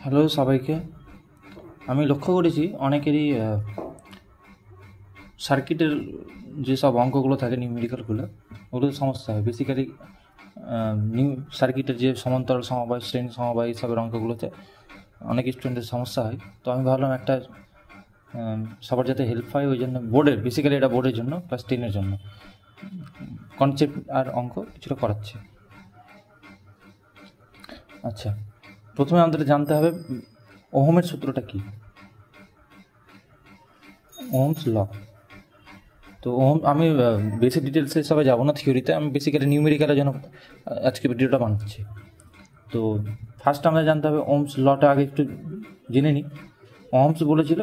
Hello সবাইকে। আমি লক্ষ্য করেছি অনেকেরই সার্কিটের যেসব অঙ্কগুলো থাকে নিউমেরিক্যালগুলো, ওগুলো সমস্যা হয় বেসিক্যালি। নিউ সার্কিটের যে সমান্তরাল সমবায়, শ্রেণী সমবায়, এইসবের অঙ্কগুলোতে অনেক স্টুডেন্টের সমস্যা হয়। তো আমি ভাবলাম একটা সবার যাতে হেল্প হয়, ওই জন্য বোর্ডের, বেসিক্যালি এটা বোর্ডের জন্য, ক্লাস 10-এর জন্য কনসেপ্ট আর অঙ্ক কিছুটা করাচ্ছে। আচ্ছা, প্রথমে আমাদের জানতে হবে ওহমের সূত্রটা কী, ওহমস ল। তো আমি বেশি ডিটেলসে সবাই যাবো না, থিওরিতে। আমি বেসিক্যালি নিউমেরিক্যালের জন্য আজকে ভিডিওটা বানাচ্ছি। তো ফার্স্ট আমরা জানতে হবে ওহমস লটা আগে একটু জেনে নিই। ওহমস বলেছিল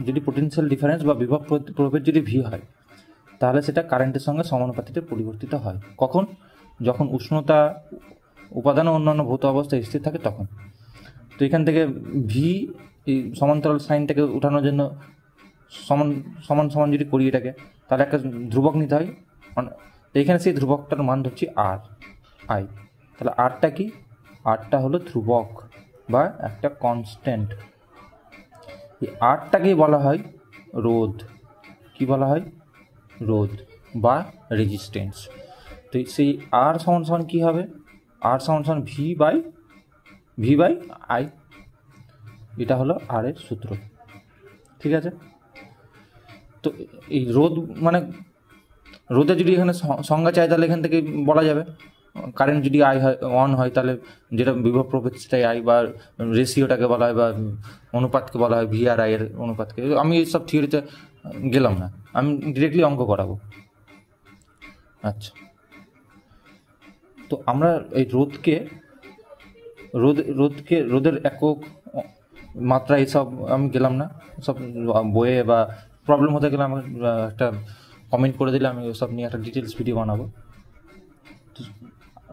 যদি পোটেনশিয়াল ডিফারেন্স বা বিভব প্রভেদ যদি ভি হয়, তাহলে সেটা কারেন্টের সঙ্গে সমানুপাতিতে পরিবর্তিত হয়। কখন? যখন উষ্ণতা, উপাদান ও অন্যান্য ভৌত অবস্থায় স্থির থাকে তখন। তো এখান থেকে ভি, এই সমান্তরাল সাইনটাকে উঠানোর জন্য সমান সমান সমান যদি করি এটাকে, তাহলে একটা ধ্রুবক নিতে হয়। তো এখানে সেই ধ্রুবকটার মান ধরছি আর আই। তাহলে আরটা কি? আরটা হলো ধ্রুবক বা একটা কনস্ট্যান্ট। এই আরটাকেই বলা হয় রোধ। কি বলা হয়? রোধ বা রেজিস্ট্যান্স। তো সেই আর সমান সমান কী হবে? আর সমান সমান ভি বাই আই। এটা হলো আর এর সূত্র। ঠিক আছে? তো এই রোধ মানে রোধে যদি এখানে সংজ্ঞা চাই, তাহলে এখান থেকে বলা যাবে কারেন্ট যদি আই হয়, অন হয়, তাহলে যেটা বিভব প্রভেদ সেটাই আই, বা রেশিওটাকে বলা হয়, বা অনুপাতকে বলা হয় ভি আর আই এর অনুপাতকে। আমি এইসব থিওরিতে গেলাম না, আমি ডিরেক্টলি অঙ্ক করাবো। আচ্ছা, তো আমরা এই রোধের একক, মাত্রা, এইসব আমি গেলাম না। সব বইয়ে বা প্রবলেম হতে গেলে আমাকে একটা কমেন্ট করে দিলে আমি ওসব নিয়ে একটা ডিটেলস ভিডিও বানাবো।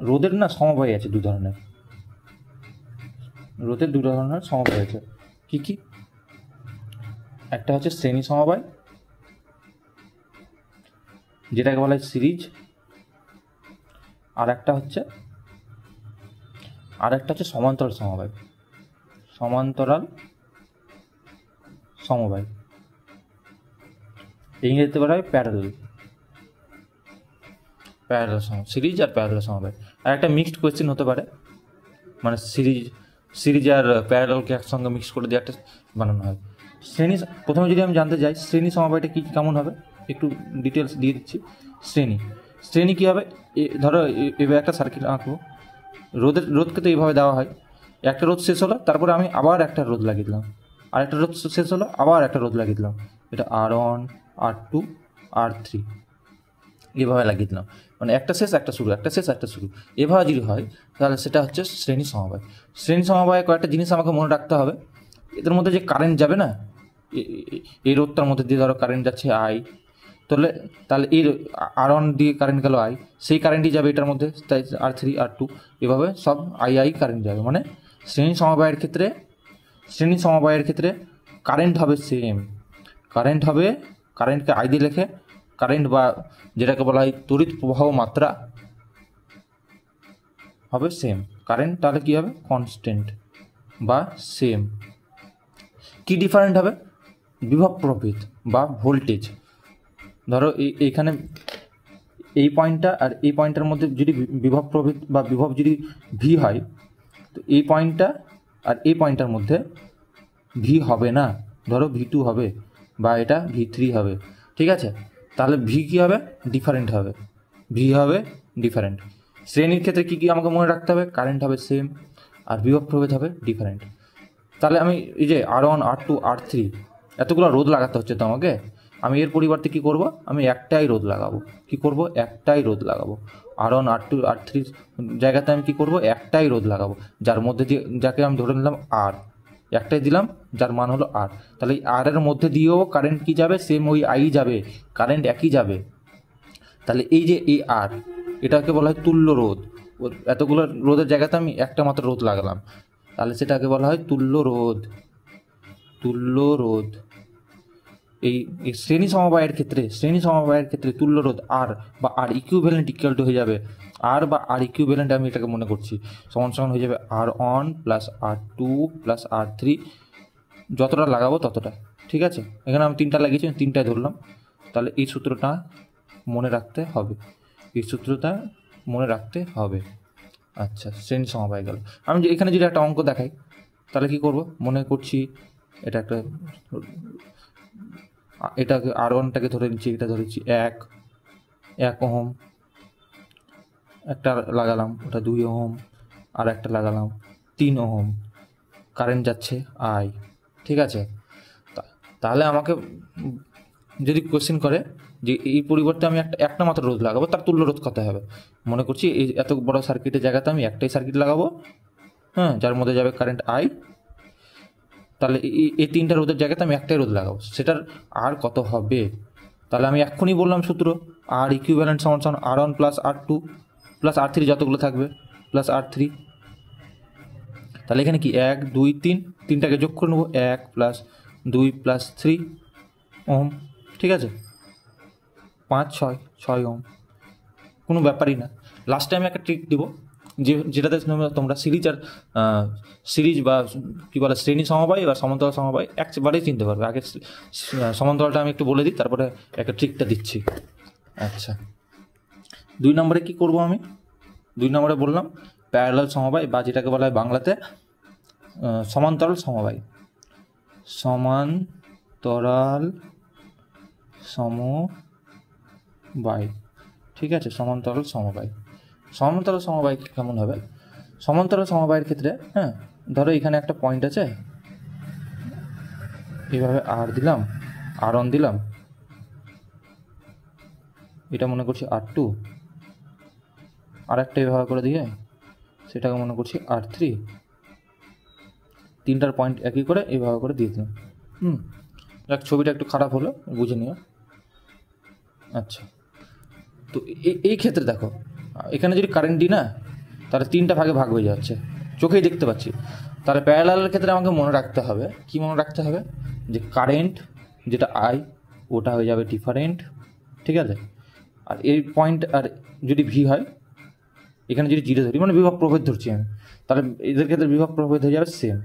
রোধের না সমবায় আছে দু ধরনের। রোধের দু ধরনের সমবায় আছে। কি কি? একটা হচ্ছে শ্রেণী সমবায়, যেটাকে বলা হয় সিরিজ। আর একটা হচ্ছে সমান্তরাল সমবায়। সমান্তরাল সমবায় ইংরেজিতে বলা হয় প্যারালাল সমবায়। সিরিজ আর প্যারালাল সমবায়। আর একটা মিক্সড কোয়েশ্চেন হতে পারে, মানে সিরিজ আর প্যারালালকে একসঙ্গে মিক্স করে দিয়ে একটা বানানো হয়। প্রথমে যদি আমি জানতে যাই শ্রেণী সমবায়টা কী কেমন হবে, একটু ডিটেলস দিয়ে দিচ্ছি। শ্রেণী কী হবে? ধরো এবার একটা সার্কিট আঁকবো। রোধকে তো এইভাবে দেওয়া হয়, একটা রোধ শেষ হলো, তারপরে আমি আবার একটা রোধ লাগিয়ে দিলাম, আর একটা রোধ শেষ হলো, আবার একটা রোধ লাগিয়ে দিলাম। এটা R1, R2, R3 এভাবে লাগিয়ে দিলাম। মানে একটা শেষ একটা শুরু, একটা শেষ একটা শুরু, এভাবে যদি হয় তাহলে সেটা হচ্ছে শ্রেণী সমবায়। শ্রেণী সমবায়ে কয়েকটা জিনিস আমাকে মনে রাখতে হবে। এদের মধ্যে যে কারেন্ট যাবে না, এই রোধটার মধ্যে দিয়ে ধরো কারেন্ট যাচ্ছে আই, তাহলে এই R1 দিয়ে কারেন্ট গেল আই, সেই কারেন্টই যাবে এটার মধ্যে, তাই R3, R2 এভাবে সব আই কারেন্ট যাবে। মানে শ্রেণী সমবায়ের ক্ষেত্রে কারেন্ট হবে সেম। কারেন্টকে আই দিয়ে লেখে, কারেন্ট বা যেটাকে বলা হয় তড়িৎ প্রবাহ মাত্রা হবে সেম। কারেন্ট তাহলে কী হবে? কনস্ট্যান্ট বা সেম। কি ডিফারেন্ট হবে? বিভব প্রভেদ বা ভোল্টেজ। ধরো এইখানে এই পয়েন্টটা আর এই পয়েন্টের মধ্যে যদি বিভব প্রভেদ বা বিভব যদি ভি হয়, তো এই পয়েন্টটা আর এই পয়েন্টটার মধ্যে ভি হবে না, ধরো V2 হবে, বা এটা V3 হবে। ঠিক আছে? তাহলে ভি কী হবে? ডিফারেন্ট হবে। ভি হবে ডিফারেন্ট। শ্রেণীর ক্ষেত্রে কী কী আমাকে মনে রাখতে হবে? কারেন্ট হবে সেম, আর বিভব প্রভেদ হবে ডিফারেন্ট। তাহলে আমি এই যে R1, R2, R3 এতগুলো রোধ লাগাতে হচ্ছে তো আমাকে, আমি এর পরিবর্তে কী করব? আমি একটাই রোধ লাগাবো। কী করব? একটাই রোধ লাগাবো। R1, R2, R3 জায়গাতে আমি কী করব? একটাই রোধ লাগাবো, যার মধ্যে দিয়ে, যাকে আমি ধরে নিলাম আর, একটাই দিলাম, যার মান হলো আর। তাহলে এই আর এর মধ্যে দিয়েও কারেন্ট কী যাবে? সেম ওই আই যাবে, কারেন্ট একই যাবে। তাহলে এই যে এই আর, এটাকে বলা হয় তুল্য রোধ। এতগুলো রোধের জায়গাতে আমি একটা মাত্র রোধ লাগালাম, তাহলে সেটাকে বলা হয় তুল্য রোধ। এই শ্রেণী সমবায়ের ক্ষেত্রে তুল্য রোধ আর বা আর ইকুইভ্যালেন্ট ইকুয়াল টু হয়ে যাবে আর বা আর ইকুইভ্যালেন্ট, আমি এটাকে মনে করছি সমান সমান হয়ে যাবে R1 plus R2 plus R3, যতটা লাগাবো ততটা। ঠিক আছে, এখানে আমি 3টা লাগিয়েছি, 3টায় ধরলাম। তাহলে এই সূত্রটা মনে রাখতে হবে। আচ্ছা, শ্রেণী সমবায় গেল। আমি এখানে যদি একটা অঙ্ক দেখাই তাহলে কি করব, মনে করছি এটাকে R1টাকে ধরে নিচ্ছি, এটা ধরেছি 1 ওহম, একটা লাগালাম, ওটা 2 ওহম, আর একটা লাগালাম 3 ওহম, কারেন্ট যাচ্ছে I। ঠিক আছে, তাহলে আমাকে যদি কোশ্চেন করে যে এই পরিবর্তে আমি একটা মাত্র রোধ লাগাবো, তার তুল্য রোধ কত হবে। মনে করছি এই এত বড় সার্কিটের জায়গাতে আমি একটাই সার্কিট লাগাবো, হ্যাঁ, যার মধ্যে যাবে কারেন্ট I। তাহলে এই 3টা রোধের জায়গাতে আমি একটাই রোধ লাগাবো, সেটার আর কত হবে। তাহলে আমি এক্ষুনি বললাম সূত্র, আর ইকুইভ্যালেন্ট সমান সমান R1 plus R2 plus R3 যতগুলো থাকবে প্লাস R3। তাহলে এখানে কি 1 2 3, 3টাকে যোগ করে নেবো, 1 প্লাস 2 প্লাস 3 ওহম। ঠিক আছে, 5 6 ওহম, কোনো ব্যাপারই না। লাস্টে আমি একটা ট্রিক দিব, যেটাতে তোমরা সিরিজ বা কী বলে শ্রেণী সমবায় বা সমান্তরাল সমবায় একবারেই চিনতে পারবে। আগে সমান্তরালটা আমি একটু বলে দিই, তারপরে একটা ট্রিকটা দিচ্ছি। আচ্ছা, 2 নম্বরে কি করব আমি? 2 নম্বরে বললাম প্যারালাল সমবায়, বা যেটাকে বলা হয় বাংলাতে সমান্তরাল সমবায়। ঠিক আছে, সমান্তরাল সমবায় কেমন হবে? সমান্তরাল সমবায়ের ক্ষেত্রে, হ্যাঁ, ধরো এখানে একটা পয়েন্ট আছে, এইভাবে R1 দিলাম, এটা মনে করছি R2, আর একটা এভাবে করে দিয়ে সেটাকে মনে করছি R3, 3টার পয়েন্ট একই করে এইভাবে করে দিয়ে দিলাম। যাক, ছবিটা একটু খারাপ হলো, বুঝে নিও। আচ্ছা, তো এই ক্ষেত্রে দেখো, এখানে যদি কারেন্ট দিই না, তাহলে 3টা ভাগে ভাগ হয়ে যাচ্ছে, চোখেই দেখতে পাচ্ছি। তাহলে প্যারালালের ক্ষেত্রে আমাকে মনে রাখতে হবে যে কারেন্ট যেটা I, ওটা হয়ে যাবে ডিফারেন্ট। ঠিক আছে, আর এই পয়েন্ট আর যদি V হয়, এখানে যদি 0 ধরি, মানে বিভব প্রভেদ ধরছি আমি, তাহলে এদের ক্ষেত্রে বিভব প্রভেদ হয়ে যাবে সেম।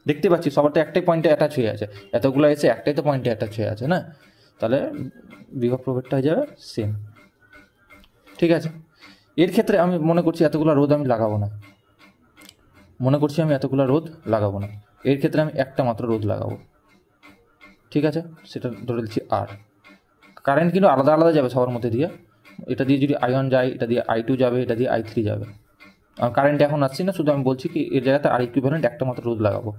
দেখতে পাচ্ছি সবার তো একটাই পয়েন্টে অ্যাটাচ হয়ে আছে, এতগুলো এসে একটাই তো পয়েন্টে অ্যাটাচ হয়ে আছে না, তাহলে বিভব প্রভেদটা হয়ে যাবে সেম। ঠিক আছে, এর ক্ষেত্রে আমি মনে করছি এতগুলো রোধ আমি লাগাবো না, এর ক্ষেত্রে আমি একটা মাত্র রোধ লাগাবো। ঠিক আছে, সেটা ধরে দিচ্ছি R। কারেন্ট কিন্তু আলাদা আলাদা যাবে সবার মধ্যে দিয়ে, এটা দিয়ে যদি I1 যায়, এটা দিয়ে I2 যাবে, এটা দিয়ে I3 যাবে। কারেন্ট এখন আসছি না, শুধু আমি বলছি কি এর জায়গাতে আর ইকুইভ্যালেন্ট একটা মাত্র রোধ লাগাবো।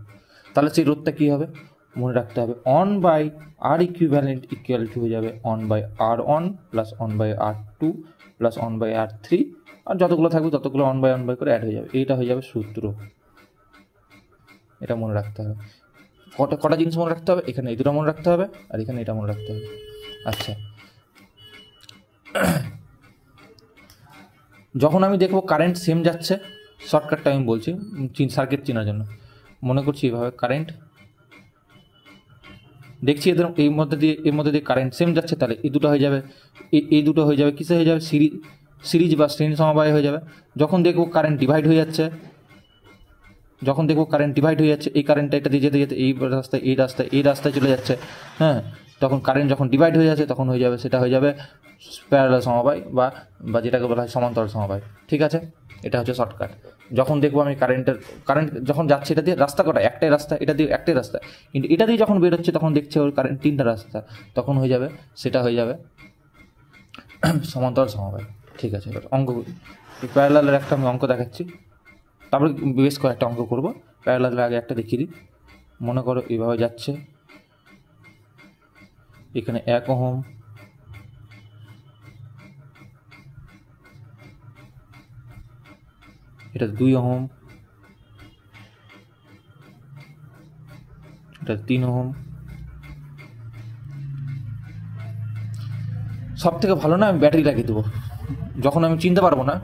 তাহলে সেই রোধটা কী হবে মনে রাখতে হবে, 1/R ইকুইভ্যালেন্ট ইকুয়াল টু হয়ে যাবে 1/R1 plus 1/R2 plus 1/R3, আর যতগুলো থাকবে ততগুলো 1/1 করে অ্যাড হয়ে যাবে। এইটা হয়ে যাবে সূত্র। এটা মনে রাখতে হবে। কটা জিনিস মনে রাখতে হবে, এখানে এই দুটো মনে রাখতে হবে, আর এখানে এটা মনে রাখতে হবে। আচ্ছা, যখন আমি দেখবো কারেন্ট সেম যাচ্ছে, শর্টকাটটা আমি বলছি সার্কিট চেনার জন্য, মনে করছি এইভাবে কারেন্ট দেখছি, এর মধ্যে দিয়ে কারেন্ট সেম যাচ্ছে, তাহলে এই দুটো হয়ে যাবে, এই দুটো হয়ে যাবে কিসে হয়ে যাবে, সিরিজ বা শ্রেণী সমবায় হয়ে যাবে। যখন দেখবো কারেন্ট ডিভাইড হয়ে যাচ্ছে, এই কারেন্টটা এটা দিয়ে যেতে যেতে এই রাস্তায় চলে যাচ্ছে, হ্যাঁ, তখন কারেন্ট যখন ডিভাইড হয়ে যাচ্ছে তখন হয়ে যাবে, সেটা হয়ে যাবে প্যারালাল সমবায় বা যেটাকে বলা হয় সমান্তরাল সমবায়। ঠিক আছে, এটা হচ্ছে শর্টকাট। যখন দেখবো আমি কারেন্ট যখন যাচ্ছে এটা দিয়ে রাস্তা কটা, একটাই রাস্তা, এটা দিয়ে একটাই রাস্তা, কিন্তু এটা দিয়ে যখন বেরোচ্ছে তখন দেখছে ওর কারেন্ট 3টা রাস্তা, তখন হয়ে যাবে, সেটা হয়ে যাবে সমান্তরাল সমবায়। ঠিক আছে, এবার অঙ্ক প্যারালালের একটা আমি অঙ্ক দেখাচ্ছি, তারপরে বেশ কয়েকটা অঙ্ক করবো। প্যারালালের আগে একটা দেখিয়ে দিই। মনে করো এইভাবে যাচ্ছে, এখানে 1 ওহম, এটা 2 ওহম, এটা 3 ওহম। সব থেকে ভালো না, আমি ব্যাটারি লাগিয়ে দেবো। যখন আমি চিনতে পারবো না,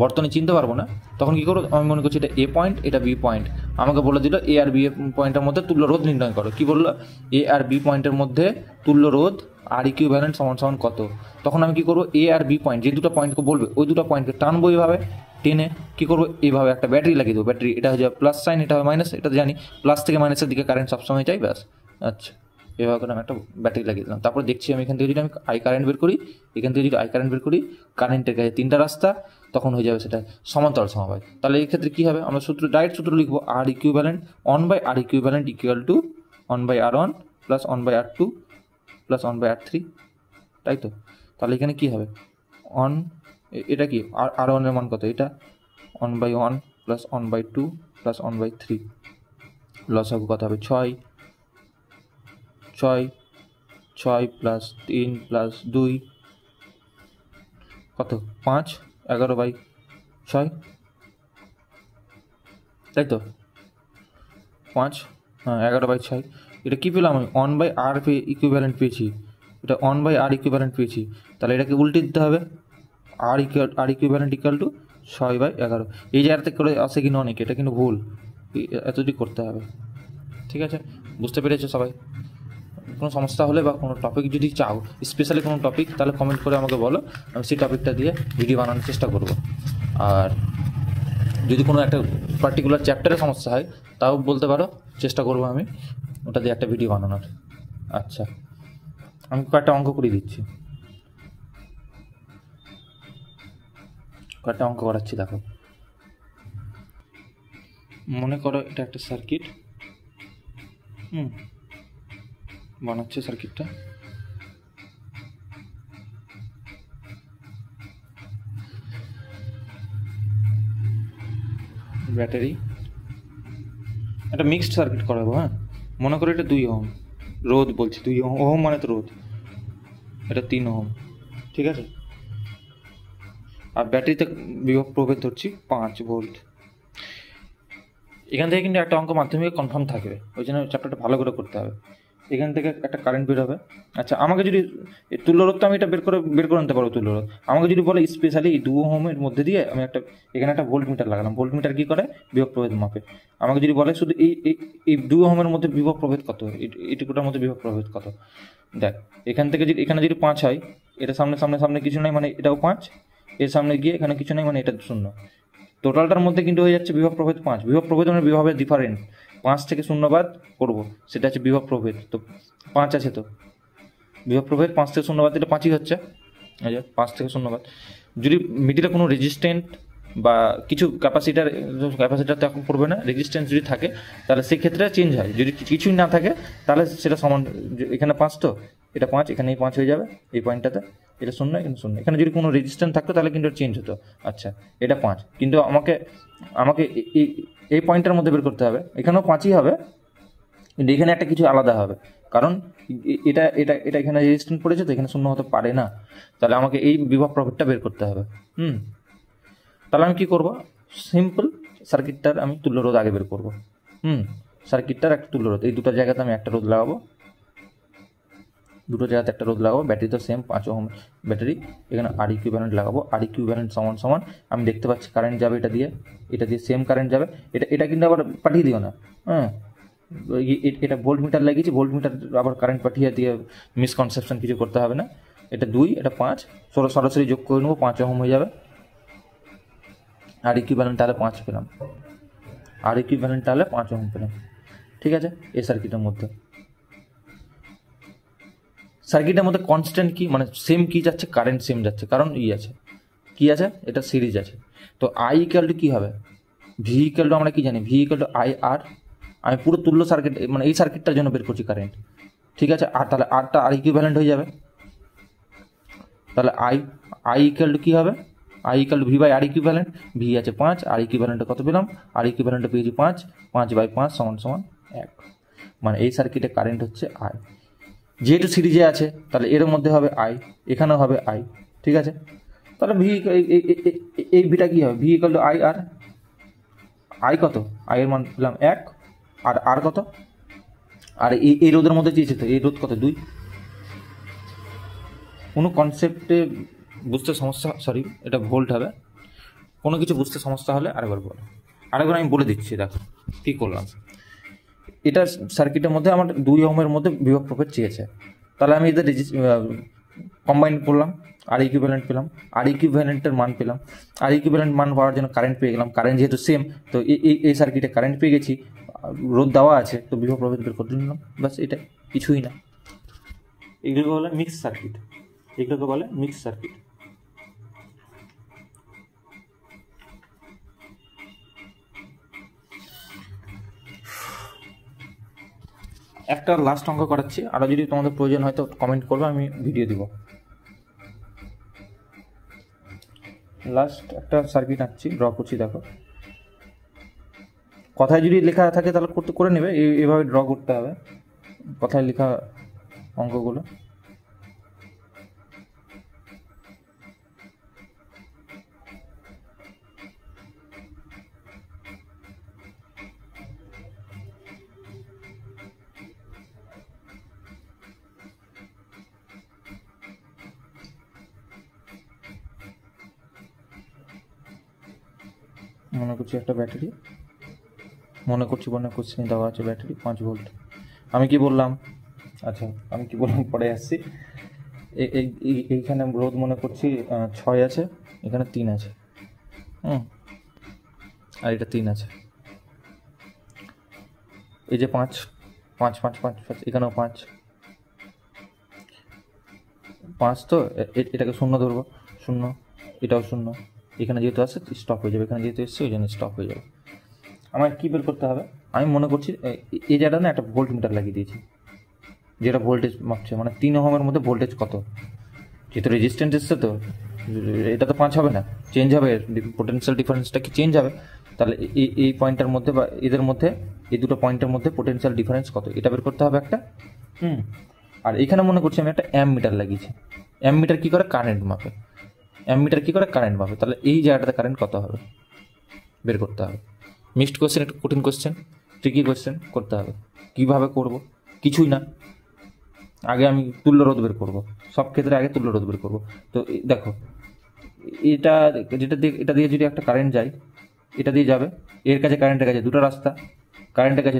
বর্তমানে চিনতে পারবো না, তখন কী করবো, আমি মনে করছি এটা A পয়েন্ট, এটা B পয়েন্ট, আমাকে বলে দিল এ আর বি পয়েন্টের মধ্যে তুল্য রোধ নির্ণয় করো। কি বললো? এ আর বি পয়েন্টের মধ্যে তুল্য রোধ আর ইকুইভ্যালেন্ট সমান সমান কত। তখন আমি কি করবো, এ আর বি পয়েন্ট যে দুটো পয়েন্টকে বলবে ওই দুটো পয়েন্টকে টানবো এইভাবে, টেনে কী করবো, এইভাবে একটা ব্যাটারি লাগিয়ে দেবো। ব্যাটারি এটা হয়ে যাবে প্লাস সাইন, এটা হবে মাইনাস, এটা জানি প্লাস থেকে মাইনাসের দিকে কারেন্ট সবসময় চাই, ব্যাস। আচ্ছা, এভাবে করে আমি একটা ব্যাটারি লাগিয়ে দিলাম। তারপর দেখছি আমি এখান থেকে যদি আমি আই কারেন্ট বের করি, এখান থেকে যদি আই কারেন্ট বের করি, কারেন্টের কাছে তিনটা রাস্তা, তখন হয়ে যাবে সেটা সমান্তরাল সমবায়। তাহলে এই ক্ষেত্রে কী হবে, আমরা ডাইরেক্ট সূত্র লিখবো, R equivalent one by R equivalent equal to one by R one plus one by R two plus one by R three, তাই তো? তাহলে এখানে কী হবে, অন এটা কি আর ওয়ানের মান কত, এটা one by one plus one by two plus one by three, লসাগু কত হবে, ছয় ছয় ছয় প্লাস তিন প্লাস দুই কত, 5, 11/6, তাই তো? 5, হ্যাঁ 11/6। এটা কী পেলাম আমি, অন বাই আর ইকুইভ্যালেন্ট পেয়েছি, এটা অন বাই আর ইকুইভ্যালেন্ট পেয়েছি। তাহলে এটাকে উল্টে দিতে হবে, আর ইকুইভ্যালেন্ট ইকুয়াল টু 6/11। এই জায়গাতে করে আসে কিন্তু অনেক, এটা কিন্তু ভুল, এতটি করতে হবে। ঠিক আছে, বুঝতে পেরেছো সবাই? কোনো সমস্যা হলে বা কোনো টপিক যদি চাও, স্পেশালি কোনো টপিক, তাহলে কমেন্ট করে আমাকে বলো, আমি সেই টপিকটা দিয়ে ভিডিও বানানোর চেষ্টা করব। আর যদি কোনো একটা পার্টিকুলার চ্যাপ্টারে সমস্যা হয় তাও বলতে পারো, চেষ্টা করব আমি ওটা দিয়ে একটা ভিডিও বানানোর। আচ্ছা, আমি কয়েকটা অঙ্ক করে দিচ্ছি, কয়েকটা অঙ্ক করাচ্ছি। দেখো, মনে করো এটা একটা সার্কিট, বানাচ্ছে সার্কিটটা। ব্যাটারি, একটা মিক্সড সার্কিট করাবো। হ্যাঁ, মনে করো এটা 2 ওহম রোধ, বলছি 2 ওহম মানে তো রোধ, এটা 3 ওহম, ঠিক আছে। আর ব্যাটারিতে বিভব প্রভেদ ধরছি 5 ভোল্ট। এখান থেকে কিন্তু একটা অঙ্ক মাধ্যমিকে কনফার্ম থাকবে, ওই জন্য চ্যাপ্টারটা ভালো করে করতে হবে। এখান থেকে একটা কারেন্ট বের হবে। আচ্ছা, আমাকে যদি তুল্যরোধ, তো আমি এটা বের করে নিতে পারবো তুল্যরোধ। আমাকে যদি বলে স্পেশালি এই 2 ওহমের মধ্যে দিয়ে আমি এখানে একটা ভোল্ট মিটার লাগালাম, ভোল্ট মিটার কী করে, বিভব প্রভেদ মাপে। আমাকে যদি বলে শুধু এই 2 ওহমের মধ্যে বিভব প্রভেদ কত, এইটুকুটার মধ্যে বিভব প্রভেদ কত, দেখ এখান থেকে যদি এখানে যদি 5 হয়, এটা সামনে কিছু নাই মানে এটাও 5, এর সামনে গিয়ে এখানে কিছু নেই মানে এটা 0, টোটালটার মধ্যে কিন্তু হয়ে যাচ্ছে বিভব প্রভেদ 5। বিভব প্রভেদ মানে বিভবের ডিফারেন্ট, 5 থেকে 0 বাদ করবো, সেটা হচ্ছে বিভব প্রভেদ। তো 5 আছে, তো বিভব প্রভেদ 5 থেকে 0 বাদ দিলে 5ই হচ্ছে। 5 থেকে 0 বাদ, যদি মিডিলে কোনো রেজিস্ট্যান্ট বা কিছু ক্যাপাসিটার তো এখন পড়বে না, রেজিস্ট্যান্স যদি থাকে তাহলে সেক্ষেত্রে চেঞ্জ হয়। যদি কিছুই না থাকে তাহলে সেটা সমান, এখানে 5, তো এটা 5, এখানেই 5 হয়ে যাবে এই পয়েন্টটাতে, এটা 0, এখানে 0। এখানে যদি কোনো রেজিস্ট্যান্স থাকতো তাহলে কিন্তু চেঞ্জ হতো। আচ্ছা, এটা 5, কিন্তু আমাকে এই পয়েন্টের মধ্যে বের করতে হবে, এখানেও 5ই হবে, কিন্তু এখানে একটা কিছু আলাদা হবে, কারণ এটা এখানে রেজিস্ট্যান্স পড়েছে, তো এখানে 0 হতে পারে না। তাহলে আমাকে এই বিভব প্রভেদটা বের করতে হবে। তাহলে আমি কী করবো, সিম্পল সার্কিটটার আমি তুল্যরোধ আগে বের করবো। সার্কিটটার একটা তুল্যরোধ, এই দুটো জায়গাতে আমি একটা রোধ লাগাবো, ব্যাটারি তো সেম 5 ওহম ব্যাটারি, এখানে আর ইকুইভ্যালেন্ট লাগাবো। আর ইকুইভ্যালেন্ট সমান আমি দেখতে পাচ্ছি কারেন্ট যাবে এটা দিয়ে সেম কারেন্ট যাবে। এটা কিন্তু আবার পাঠিয়ে দিও না, এটা ভোল্ট মিটার লাগিয়েছি, ভোল্ট মিটার আবার কারেন্ট পাঠিয়ে দিয়ে মিসকনসেপশন কিছু করতে হবে না। এটা 2, এটা 5, সরাসরি যোগ করে নেবো, 5 ওহম হয়ে যাবে। আর ইকুইভ্যালেন্ট তাহলে 5 পেলাম, আর ইকুইভ্যালেন্ট তাহলে 5 ওহম পেলাম। ঠিক আছে, এই সার্কিটের মধ্যে কনস্ট্যান্ট কি, মানে সেম কি যাচ্ছে, কারেন্ট সেম যাচ্ছে, কারণ আছে কি আছে, এটা সিরিজ আছে। তো আই ইকুয়াল টু কী হবে, ভি ইকুয়াল টু আমরা কি জানি, V equal to I R. আমি পুরো তুল্য সার্কিট মানে এই সার্কিটটার জন্য বের করছি কারেন্ট, ঠিক আছে। আর তাহলে আরটা আর ইকুইভ্যালেন্ট হয়ে যাবে, তাহলে আই ইকুয়াল টু কী হবে, I equal to V by R equivalent. V আছে 5, আর ইকুইভ্যালেন্টে কত পেলাম, আর ইকুইভ্যালেন্টে পেয়েছি 5, 5/5 = 1, মানে এই সার্কিটে কারেন্ট হচ্ছে আই। যেহেতু সিরিজে আছে তাহলে এর মধ্যে হবে আই, এখানেও হবে আই, ঠিক আছে। তাহলে ভি এই ভিটা কী হবে, V equal to I R. I কত, আই এর মান পেলাম 1, আর আর কত, আর এই রোধের মধ্যে চেয়েছে, তো এই রোধ কত, 2। কোনো কনসেপ্টে বুঝতে সমস্যা, এটা ভোল্ট হবে, কোনো কিছু বুঝতে সমস্যা হলে আরেকবার বলো। আরেকবার আমি বলে দিচ্ছি, দেখো কী করলাম। এটা সার্কিটের মধ্যে আমার 2 ওহমের মধ্যে বিভব প্রভেদ চেয়েছে, তাহলে আমি এদের কম্বাইন করলাম, আর ইকুইভ্যালেন্ট পেলাম, আর ইকুইভ্যালেন্টের মান পেলাম। আর ইকুইভ্যালেন্ট মান পাওয়ার জন্য কারেন্ট পেয়ে গেলাম, কারেন্ট যেহেতু সেম, তো এই সার্কিটে কারেন্ট পেয়ে গেছি, রোধ দেওয়া আছে, তো বিভব প্রভেদ বের করে নিলাম, বাস এটা, কিছুই না। এগুলোকে বলে মিক্স সার্কিট, এগুলোকে বলে মিক্স সার্কিট। একটা লাস্ট অঙ্ক করাচ্ছি, আরও যদি তোমাদের প্রয়োজন হয় তো কমেন্ট করবে, আমি ভিডিও দিব। লাস্ট একটা সার্কিট আঁকছি, ড্র করছি, দেখো কথায় যদি লেখা থাকে তাহলে করে নেবে, এইভাবে ড্র করতে হবে কথায় লেখা অঙ্কগুলো। মনে করছি একটা ব্যাটারি, মনে করছি দেওয়া আছে ব্যাটারি 5 ভোল্ট। আমি কি বললাম, আচ্ছা আমি কি বললাম পরে আসছি। এইখানে রোধ মনে করছি 6 আছে, এখানে 3 আছে, আর এটা 3 আছে। এই যে 5 5 5 5 5, এখানেও 5 5, তো এটাকে 0 ধরবো, 0, এটাও 0, এখানে যেহেতু আছে স্টপ হয়ে যাবে, এখানে যেহেতু এসছে ওই জন্য স্টপ হয়ে যাবে। আমার কী বের করতে হবে, আমি মনে করছি এই জায়গাটা না একটা ভোল্ট মিটার লাগিয়ে দিয়েছি, যেটা ভোল্টেজ মাপছে, মানে 3 ওহমের মধ্যে ভোল্টেজ কত, যেহেতু রেজিস্ট্যান্স এসছে, তো এটা তো 5 হবে না, চেঞ্জ হবে, পোটেনশিয়াল ডিফারেন্সটা কি চেঞ্জ হবে, তাহলে এই পয়েন্টের মধ্যে বা এদের মধ্যে, এই দুটো পয়েন্টের মধ্যে পোটেনশিয়াল ডিফারেন্স কত, এটা বের করতে হবে একটা। আর এখানে মনে করছি আমি একটা অ্যাম্প মিটার লাগিয়েছি, অ্যাম্প মিটার কী করে, কারেন্ট মাপে, অ্যাম্প মিটার কী করে, কারেন্ট মাপে, তাহলে এই জায়গাটাতে কারেন্ট কত হবে বের করতে হবে। মিক্সড কোয়েশ্চেন, একটু কঠিন কোয়েশ্চেন, ট্রিকি কোয়েশ্চেন করতে হবে। কীভাবে করব, কিছুই না, আগে আমি তুল্য রোধ বের করবো, সব ক্ষেত্রে আগে তুল্য রোধ বের করবো। তো দেখো এটা এটা দিয়ে যদি একটা কারেন্ট যায়, এটা দিয়ে যাবে, এর কাছে কারেন্টের কাছে দুটো রাস্তা, কারেন্টের কাছে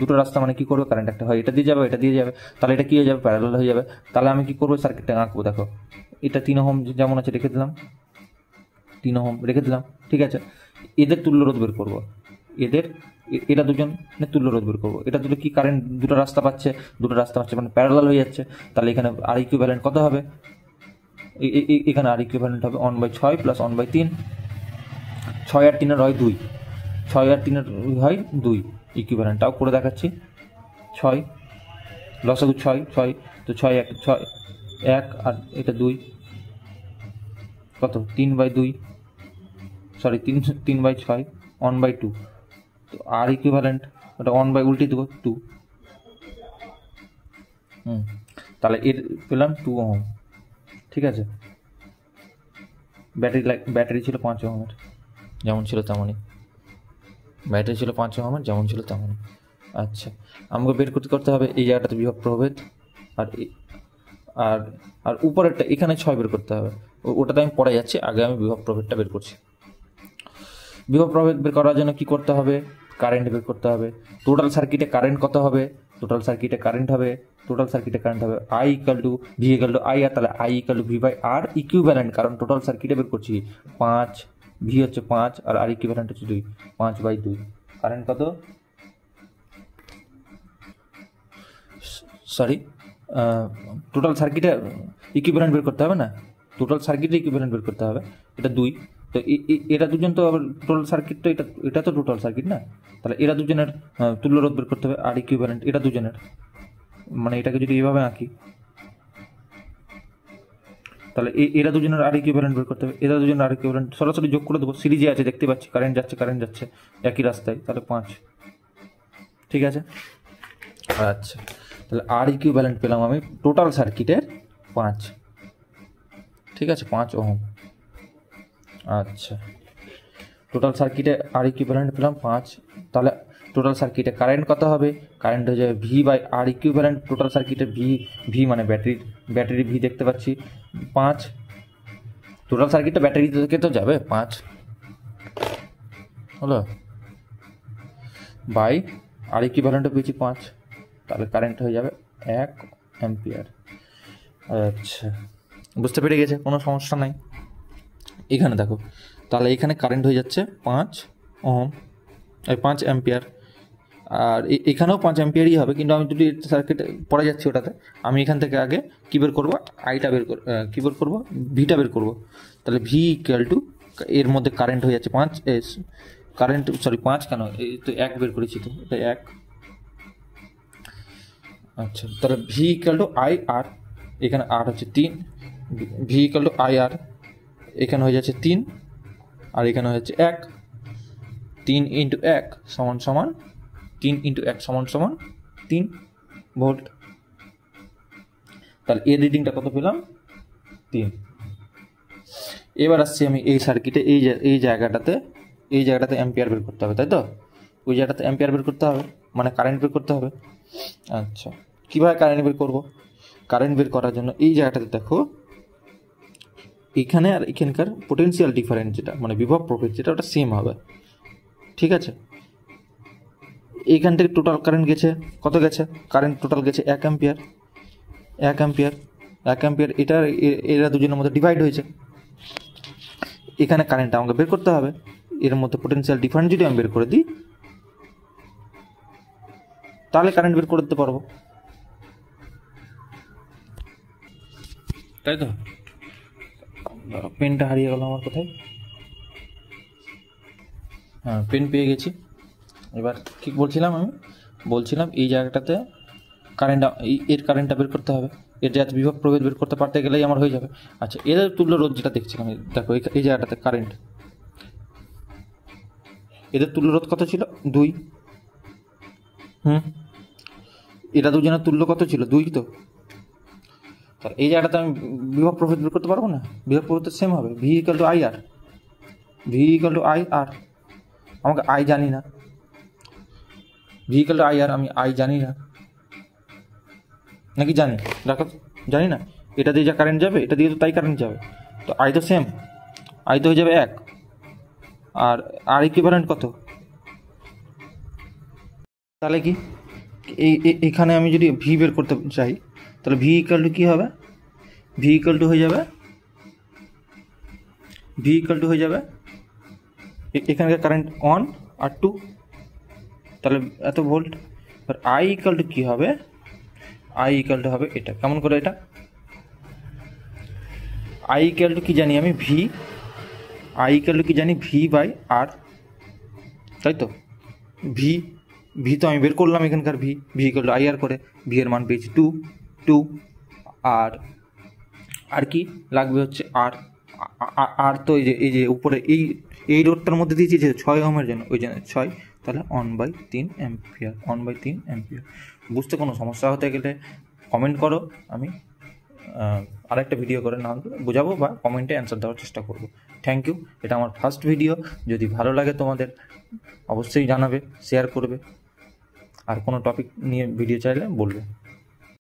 দুটো রাস্তা মানে কি করবে, কারেন্ট একটা হয় এটা দিয়ে যাবে, এটা দিয়ে যাবে, তাহলে এটা কি হয়ে যাবে, প্যারালাল হয়ে যাবে। তাহলে আমি কি করবো, সার্কিটটা আঁকবো। দেখো এটা 3 ওহম যেমন আছে রেখে দিলাম, 3 ওহম রেখে দিলাম, ঠিক আছে। এদের তুল্য রোধ বের করবো, এরা দুজন তুল্য রোধ বের করবো। এটা দুটো কি কারেন্ট, দুটো রাস্তা পাচ্ছে মানে প্যারালাল হয়ে যাচ্ছে, তাহলে এখানে আর ইকুইভ্যালেন্ট কত হবে, এখানে আর ইকুইভ্যালেন্ট হবে 1/6 প্লাস 1/3, 6 আর 3 হয় 2, 6 আর 3 হয় 2, ইকুইভ্যালেন্টটাও করে দেখাচ্ছি। 6 লসাগু 6, তো 6 1 আর এটা 2, কত 3/2, সরি 3/6, 1/2, তো আর ইকুইভ্যালেন্ট ওটা 1 উল্টে দেবো 2, তাহলে এর পেলাম 2 ওহম, ঠিক আছে। ব্যাটারি ছিল 5 ওহমের, যেমন ছিল তেমনই, ব্যাটারি ছিল 5 ওহমের, যেমন ছিল তেমনই। আচ্ছা, আমাকে বের করতে হবে এই জায়গাটাতে বিভব প্রভেদ, আর আর আর উপরেরটা এখানে 6 বের করতে হবে, ওটাতে আমি পরে যাচ্ছি, আগে আমি বিভব প্রভেদটা বের করছি। বিভব প্রভেদ বের করার জন্য কি করতে হবে, কারেন্ট বের করতে হবে। টোটাল সার্কিটে কারেন্ট কত হবে, টোটাল সার্কিটে কারেন্ট হবে I equal to V equal to I R, তাহলে I equal to V by R equivalent, কারণ টোটাল সার্কিটে বের করছি 5, ভি হচ্ছে 5 আর আর ইকুইভ্যালেন্ট হচ্ছে 2, 5/2। কারেন্ট কত, সরি টোটাল সার্কিটে ইকুইভ্যালেন্ট বের করতে হবে না, টোটাল সার্কিটে ইকুইভ্যালেন্ট বের করতে হবে, এটা 2, তো এরা দুজন তো আবার টোটাল সার্কিট, তো এটা তো টোটাল সার্কিট না, তাহলে এরা দুজনের তুল্য রোধ বের করতে হবে, আর ইকুইভ্যালেন্ট এটা দুজনের, মানে এটাকে যদি এইভাবে আঁকি, তাহলে এরা দুজনের আর ইকুইভ্যালেন্ট বের করতে হবে, এরা দুজনের আর ইকুইভ্যালেন্ট সরাসরি যোগ করে দেবো, সিরিজে আছে দেখতে পাচ্ছি, কারেন্ট যাচ্ছে একই রাস্তায়, তাহলে 5, ঠিক আছে। আচ্ছা, তাহলে আর ইকুইভ্যালেন্ট পেলাম আমি টোটাল সার্কিটের 5, ঠিক আছে, 5 ওহম। আচ্ছা, টোটাল সার্কিটে আর ইকুইভ্যালেন্ট পেলাম 5, তাহলে টোটাল সার্কিটে কারেন্ট কত হবে, কারেন্ট হয়ে যাবে V by R equivalent, total সার্কিটে ভি মানে ব্যাটারি ভি দেখতে পাচ্ছি 5, টোটাল সার্কিটে ব্যাটারি থেকে তো যাবে 5, হলো বাই আর ইকুইভ্যালেন্টও পেয়েছি 5, তাহলে কারেন্ট হয়ে যাবে 1 অ্যাম্পিয়ার। আচ্ছা, বুঝতে পেরে গেছে, কোনো সমস্যা নাই। এখানে দেখো, তাহলে এখানে কারেন্ট হয়ে যাচ্ছে 5 ওহম, 5 অ্যাম্পিয়ার, আর এখানেও 5 অ্যাম্পিয়ারই হবে, কিন্তু আমি যদি সার্কিট পড়ে যাচ্ছি ওটাতে, আমি এখান থেকে আগে কী বের করবো, কী বের করবো, ভিটা বের করবো। তাহলে ভি ইকুয়াল টু, এর মধ্যে কারেন্ট হয়ে যাচ্ছে 5, কারেন্ট 5 কেন, এই তো 1 বের করেছি, তো এটা 1। আচ্ছা, তাহলে ভি ইকুয়াল টু আই আর, এখানে আর হচ্ছে 3, ভি ইকুয়াল টু আই আর, এখানে হয়ে যাচ্ছে 3, আর এখানে হয়ে যাচ্ছে 1, 3 ইন্টু 1 সমান সমান 3 ইন্টু 1 সমান সমান 3 ভোল্ট। তাহলে এর রিডিংটা কত পেলাম, 3। এবার আসছি আমি এই সার্কিটে, এই জায়গাটাতে অ্যাম্পিয়ার বের করতে হবে, তাই তো? ওই জায়গাটাতে অ্যাম্পিয়ার বের করতে হবে, মানে কারেন্ট বের করতে হবে। আচ্ছা, কীভাবে কারেন্ট বের করব? কারেন্ট বের করার জন্য এই জায়গাটাতে দেখো, এখানে আর এখানকার পোটেনশিয়াল ডিফারেন্স যেটা, মানে বিভব প্রভেদ যেটা, ওটা সেম হবে, ঠিক আছে? এইখান থেকে টোটাল কারেন্ট গেছে, কত গেছে? কারেন্ট টোটাল গেছে 1 অ্যাম্পিয়ার, 1 অ্যাম্পিয়ার, 1 অ্যাম্পিয়ার। এরা দুজনের মধ্যে ডিভাইড হয়েছে। এখানে কারেন্টটা আমাকে বের করতে হবে, এর মধ্যে পোটেনশিয়াল ডিফারেন্স যদি আমি বের করে দিই, তাহলে কারেন্ট বের করে দিতে পারবো, তাই তো? পেনটা হারিয়ে গেল আমার, কোথায়? হ্যাঁ, পেন পেয়ে গেছি। এবার কি বলছিলাম আমি? বলছিলাম এই জায়গাটাতে এর কারেন্টটা বের করতে হবে, এর যাতে বিভব প্রভেদ বের করতে পারতে গেলেই আমার হয়ে যাবে। আচ্ছা, এদের তুল্য রোধ যেটা দেখছিলাম, দেখো এই জায়গাটাতে কারেন্ট, এদের তুল্য রোধ কত ছিল? 2। এরা দুজনের তুল্য কত ছিল? 2 তো। তাহলে এই জায়গাটাতে আমি বিভব প্রভেদ বের করতে পারবো না? বিভব প্রভেদ সেম হবে, V equal to I R, V equal to I R. আমাকে আই জানি না, V equal to I R, আমি আই জানি না, নাকি জানি? দেখো, জানি না। এটা দিয়ে যা কারেন্ট যাবে, এটা দিয়ে তো তাই কারেন্ট যাবে, তো আই তো সেম, আই তো হয়ে যাবে 1, আর ইকুইভ্যালেন্ট কত? তাহলে কি এখানে আমি যদি ভি বের করতে চাই, তাহলে ভি ইকুয়াল টু কী হবে? ভি ইকুয়াল টু হয়ে যাবে এখানকার কারেন্ট 1 আর 2, তাহলে এত ভোল্ট। আর আই ইকুয়াল টু কী হবে? আই ইকুয়াল টু হবে এটা, কেমন করে এটা? আই ইকুয়াল টু কী জানি আমি? ভি, আই ইকুয়াল টু কী জানি? ভি বাই আর, তাই তো? ভি তো আমি বের করলাম এখানকার, ভি ইকুয়াল টু আই আর করে, ভি এর মান পেয়েছি 2, আর কি লাগবে হচ্ছে আর তো এই যে উপরে এই রোডটার মধ্যে দিয়েছি যে 6 ওহমের জন্য, ওই জন্য 6, তাহলে 1/3 অ্যাম্পিয়ার, 1/3 অ্যাম্পিয়ার। বুঝতে কোনো সমস্যা হতে গেলে কমেন্ট করো, আমি আরেকটা ভিডিও করে না বোঝাবো, বা কমেন্টে অ্যান্সার দেওয়ার চেষ্টা করব। Thank you. এটা আমার ফার্স্ট ভিডিও, যদি ভালো লাগে তোমাদের অবশ্যই জানাবে, শেয়ার করবে, আর কোনো টপিক নিয়ে ভিডিও চাইলে বলবে।